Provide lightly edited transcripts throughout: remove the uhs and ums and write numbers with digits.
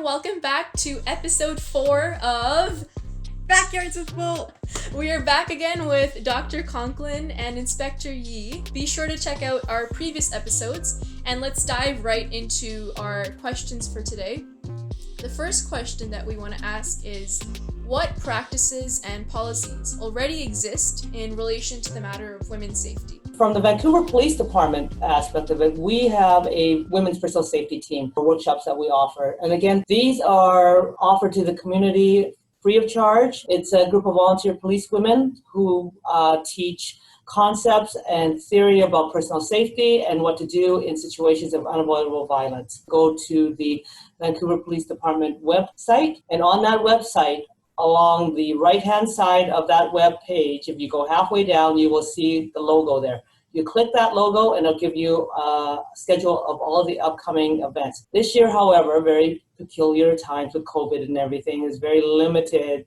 Welcome back to episode 4 of Backyards with Will. We are back again with Dr. Conklin and Inspector Yee. Be sure to check out our previous episodes, and let's dive right into our questions for today. The first question that we want to ask is, what practices and policies already exist in relation to the matter of women's safety? From the Vancouver Police Department aspect of it, we have a women's personal safety team for workshops that we offer. And again, these are offered to the community free of charge. It's a group of volunteer police women who teach concepts and theory about personal safety and what to do in situations of unavoidable violence. Go to the Vancouver Police Department website, and on that website, along the right-hand side of that web page, if you go halfway down, you will see the logo there. You click that logo and it'll give you a schedule of all of the upcoming events. This year, however, very peculiar times with COVID and everything, is very limited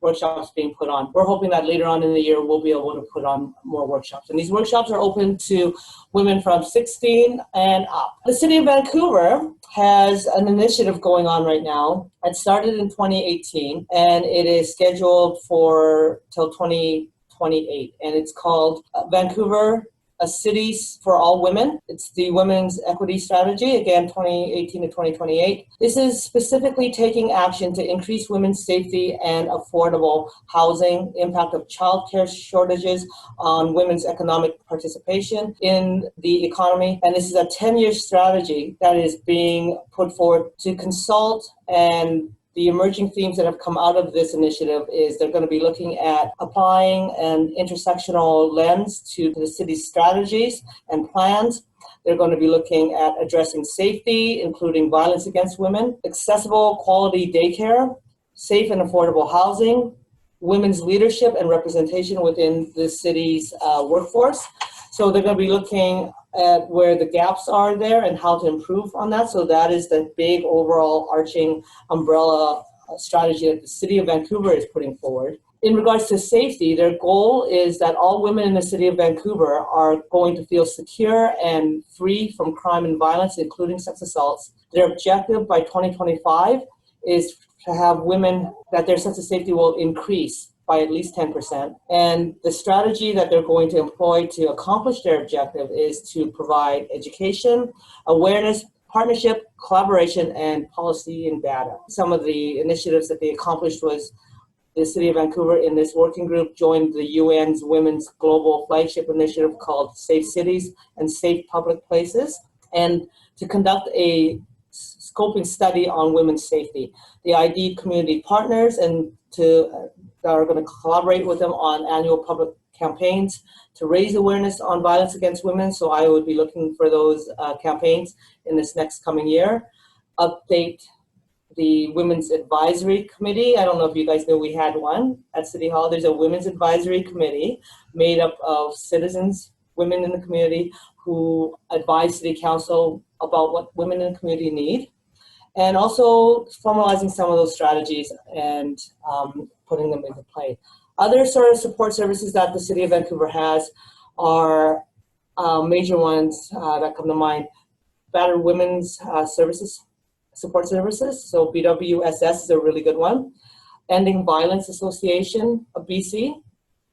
workshops being put on. We're hoping that later on in the year, we'll be able to put on more workshops. And these workshops are open to women from 16 and up. The City of Vancouver has an initiative going on right now. It started in 2018, and it is scheduled for till 2028. And it's called Vancouver, a City for All Women. It's the Women's Equity Strategy, again, 2018 to 2028. This is specifically taking action to increase women's safety and affordable housing, impact of childcare shortages on women's economic participation in the economy. And this is a 10-year strategy that is being put forward to consult, and the emerging themes that have come out of this initiative is they're going to be looking at applying an intersectional lens to the city's strategies and plans. They're going to be looking at addressing safety, including violence against women, accessible quality daycare, safe and affordable housing, women's leadership and representation within the city's workforce. So they're going to be looking at where the gaps are there and how to improve on that. So that is the big overall arching umbrella strategy that the City of Vancouver is putting forward. In regards to safety, their goal is that all women in the City of Vancouver are going to feel secure and free from crime and violence, including sex assaults. Their objective by 2025 is to have women that their sense of safety will increase by at least 10%. And the strategy that they're going to employ to accomplish their objective is to provide education, awareness, partnership, collaboration, and policy and data. Some of the initiatives that they accomplished was the City of Vancouver in this working group joined the UN's Women's Global Flagship Initiative called Safe Cities and Safe Public Places, and to conduct a scoping study on women's safety. The ID community partners and are going to collaborate with them on annual public campaigns to raise awareness on violence against women. So I would be looking for those campaigns in this next coming year. Update the Women's Advisory Committee. I don't know if you guys know we had one at City Hall. There's a Women's Advisory Committee made up of citizens, women in the community who advise City Council about what women in the community need, and also formalizing some of those strategies and putting them into play. Other sort of support services that the City of Vancouver has are major ones that come to mind. Battered Women's Services, Support Services, so BWSS is a really good one. Ending Violence Association of BC.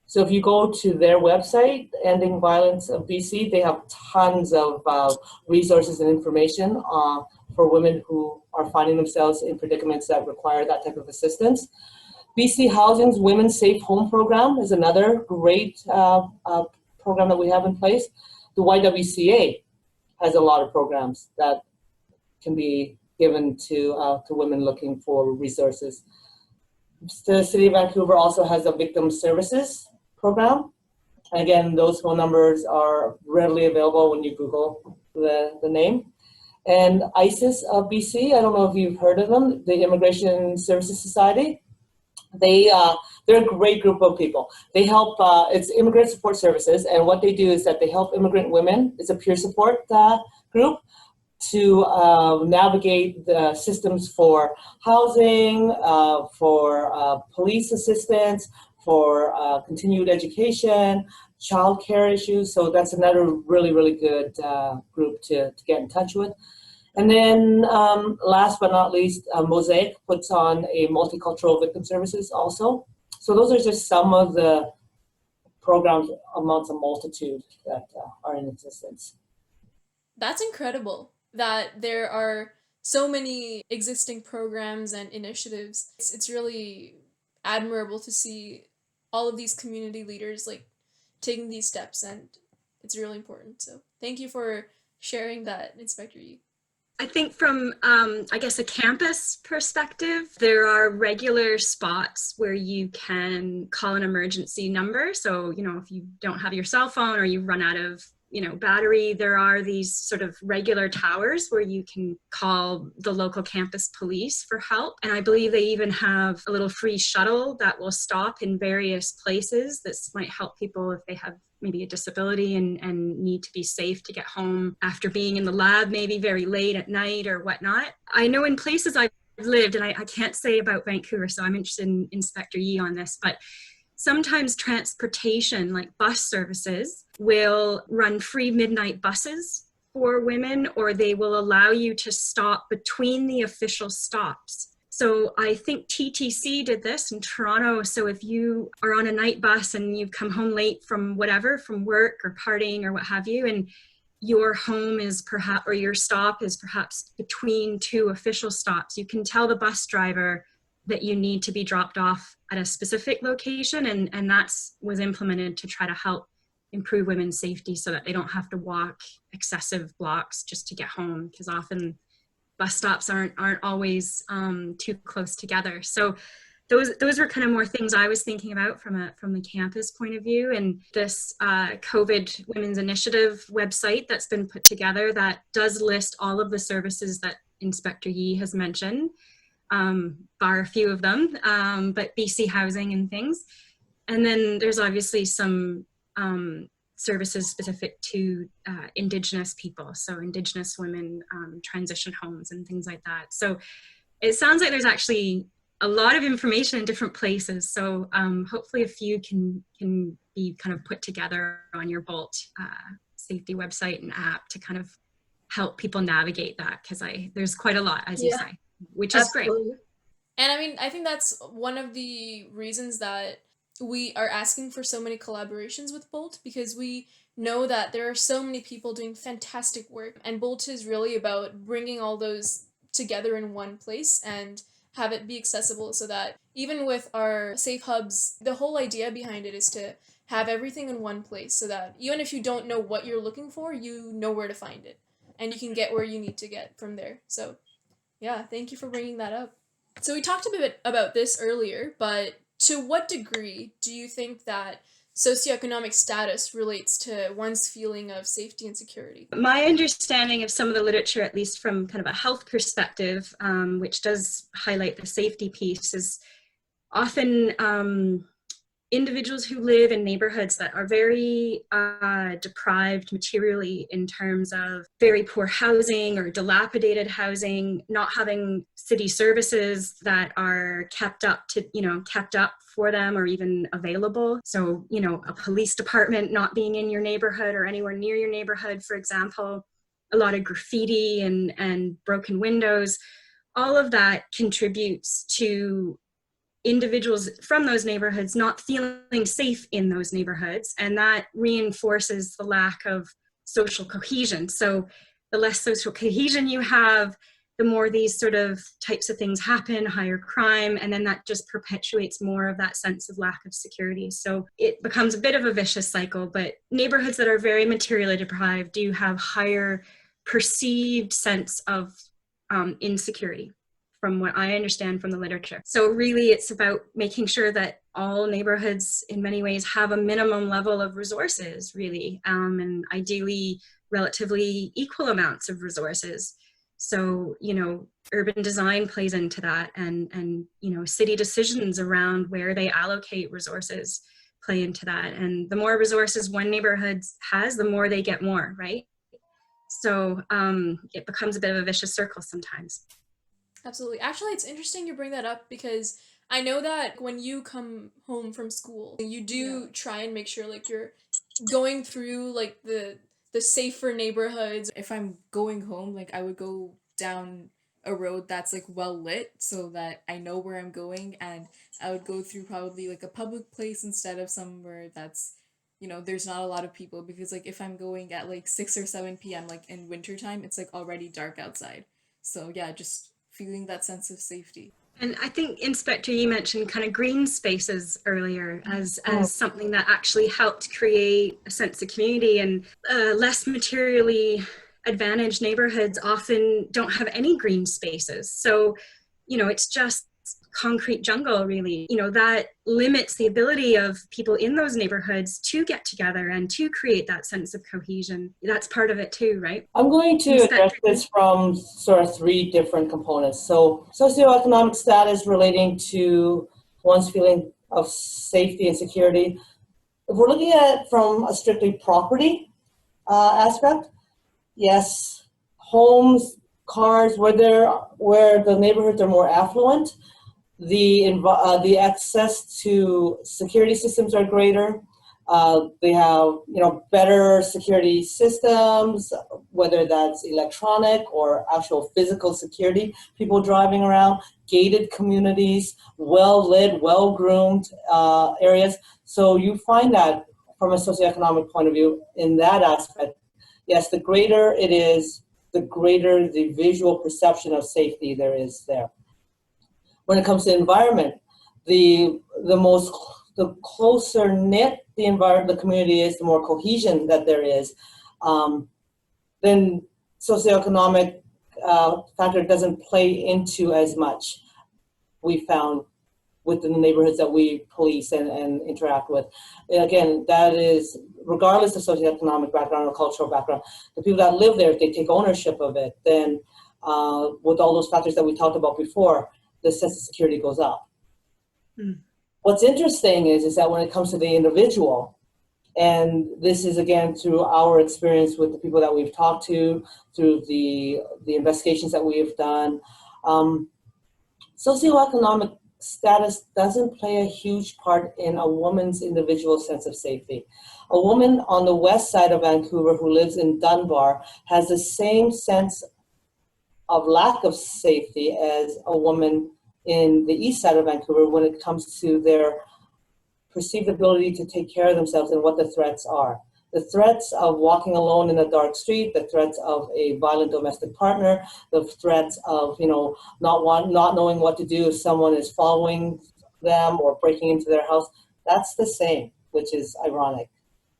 So if you go to their website, Ending Violence of BC, they have tons of resources and information for women who are finding themselves in predicaments that require that type of assistance. BC Housing's Women's Safe Home Program is another great program that we have in place. The YWCA has a lot of programs that can be given to women looking for resources. The City of Vancouver also has a Victim Services program. Again, those phone numbers are readily available when you Google the name. And ISIS of BC, I don't know if you've heard of them, the Immigration Services Society. They're a great group of people. They help, it's Immigrant Support Services, and what they do is that they help immigrant women. It's a peer support group to navigate the systems for housing, for police assistance, for continued education, childcare issues. So that's another really, really good group to get in touch with. And then last but not least, Mosaic puts on a multicultural victim services also. So those are just some of the programs amongst a multitude that are in existence. That's incredible that there are so many existing programs and initiatives. It's really admirable to see all of these community leaders like taking these steps, and it's really important. So thank you for sharing that, Inspector Yi. I think from, I guess, a campus perspective, there are regular spots where you can call an emergency number. So, if you don't have your cell phone or you run out of, battery, there are these sort of regular towers where you can call the local campus police for help. And I believe they even have a little free shuttle that will stop in various places. This might help people if they have maybe a disability and need to be safe to get home after being in the lab, maybe very late at night or whatnot. I know in places I've lived, and I can't say about Vancouver, so I'm interested in Inspector Yi on this, but sometimes transportation, like bus services, will run free midnight buses for women, or they will allow you to stop between the official stops. So I think TTC did this in Toronto. So if you are on a night bus and you've come home late from whatever, from work or partying or what have you, and your home is perhaps, or your stop is perhaps between two official stops, you can tell the bus driver that you need to be dropped off at a specific location. And that's was implemented to try to help improve women's safety so that they don't have to walk excessive blocks just to get home, because often bus stops aren't always too close together. So those were kind of more things I was thinking about from the campus point of view. And this COVID Women's Initiative website that's been put together that does list all of the services that Inspector Yi has mentioned, bar a few of them, but BC Housing and things. And then there's obviously some services specific to Indigenous people, so Indigenous women, transition homes and things like that. So it sounds like there's actually a lot of information in different places. So hopefully a few can be kind of put together on your Bolt safety website and app to kind of help people navigate that, because there's quite a lot, as you say, which is Absolutely great. And I mean, I think that's one of the reasons that we are asking for so many collaborations with Bolt, because we know that there are so many people doing fantastic work, and Bolt is really about bringing all those together in one place and have it be accessible, so that even with our safe hubs, the whole idea behind it is to have everything in one place, so that even if you don't know what you're looking for, you know where to find it and you can get where you need to get from there. So yeah, thank you for bringing that up. So we talked a bit about this earlier, but to what degree do you think that socioeconomic status relates to one's feeling of safety and security? My understanding of some of the literature, at least from kind of a health perspective, which does highlight the safety piece, is often individuals who live in neighborhoods that are very deprived materially, in terms of very poor housing or dilapidated housing, not having city services that are kept up for them or even available. So, a police department not being in your neighborhood or anywhere near your neighborhood, for example, a lot of graffiti and broken windows, all of that contributes to individuals from those neighborhoods not feeling safe in those neighborhoods, and that reinforces the lack of social cohesion. So the less social cohesion you have, the more these sort of types of things happen, higher crime, and then that just perpetuates more of that sense of lack of security. So it becomes a bit of a vicious cycle, but neighborhoods that are very materially deprived do have higher perceived sense of insecurity, from what I understand from the literature. So really it's about making sure that all neighborhoods in many ways have a minimum level of resources, really, and ideally relatively equal amounts of resources. So, urban design plays into that, and city decisions around where they allocate resources play into that. And the more resources one neighborhood has, the more they get more, right? So it becomes a bit of a vicious circle sometimes. Absolutely. Actually, it's interesting you bring that up because I know that when you come home from school, you do try and make sure like you're going through like the safer neighborhoods. If I'm going home, like I would go down a road that's like well lit so that I know where I'm going, and I would go through probably like a public place instead of somewhere that's there's not a lot of people, because like if I'm going at like 6 or 7 p.m. like in wintertime, it's like already dark outside. So yeah, just feeling that sense of safety. And I think, Inspector, you mentioned kind of green spaces earlier as something that actually helped create a sense of community, and less materially advantaged neighborhoods often don't have any green spaces. So, it's just concrete jungle, really. That limits the ability of people in those neighborhoods to get together and to create that sense of cohesion. That's part of it too, right? I'm going to address this from sort of three different components. So socioeconomic status relating to one's feeling of safety and security. If we're looking at it from a strictly property aspect, yes, homes, cars, where the neighborhoods are more affluent, the access to security systems are greater. They have better security systems, whether that's electronic or actual physical security. People driving around, gated communities, well lit, well groomed areas. So you find that from a socioeconomic point of view, in that aspect, yes, the greater it is, the greater the visual perception of safety there is there. When it comes to environment, the closer knit the community is, the more cohesion that there is. Then socioeconomic factor doesn't play into as much, we found, within the neighborhoods that we police and interact with. And again, that is regardless of socioeconomic background or cultural background. The people that live there, if they take ownership of it, then with all those factors that we talked about before, the sense of security goes up. What's interesting is that when it comes to the individual, and this is again through our experience with the people that we've talked to, through the investigations that we've done, socioeconomic status doesn't play a huge part in a woman's individual sense of safety. A woman on the west side of Vancouver who lives in Dunbar has the same sense of lack of safety as a woman in the east side of Vancouver when it comes to their perceived ability to take care of themselves and what the threats are. The threats of walking alone in a dark street, the threats of a violent domestic partner, the threats of not knowing what to do if someone is following them or breaking into their house, that's the same, which is ironic.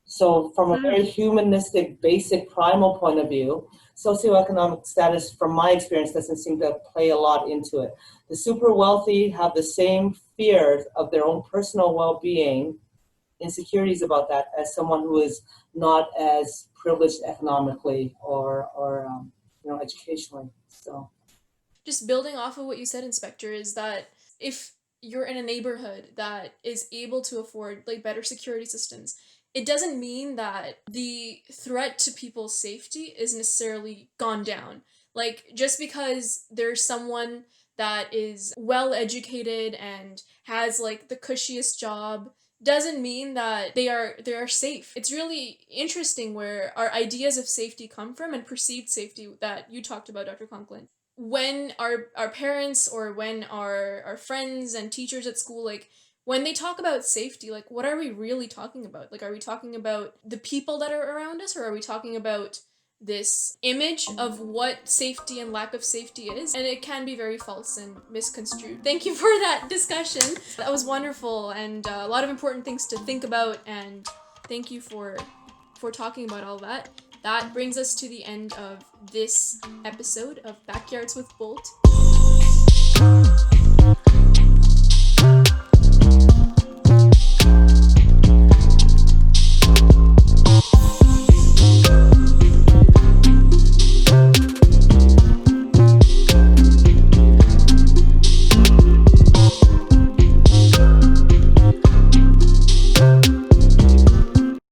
So from a very humanistic, basic, primal point of view, socioeconomic status, from my experience, doesn't seem to play a lot into it. The super wealthy have the same fears of their own personal well-being, insecurities about that, as someone who is not as privileged economically or educationally. So, just building off of what you said, Inspector, is that if you're in a neighborhood that is able to afford like better security systems, it doesn't mean that the threat to people's safety is necessarily gone down. Like, just because there's someone that is well educated and has like the cushiest job doesn't mean that they are safe. It's really interesting where our ideas of safety come from, and perceived safety that you talked about, Dr. Conklin. When our parents or when our friends and teachers at school, like when they talk about safety, like what are we really talking about? Like, are we talking about the people that are around us, or are we talking about this image of what safety and lack of safety is? And it can be very false and misconstrued. Thank you for that discussion. That was wonderful, and a lot of important things to think about, and thank you for talking about all that. That brings us to the end of this episode of Backyards with Bolt.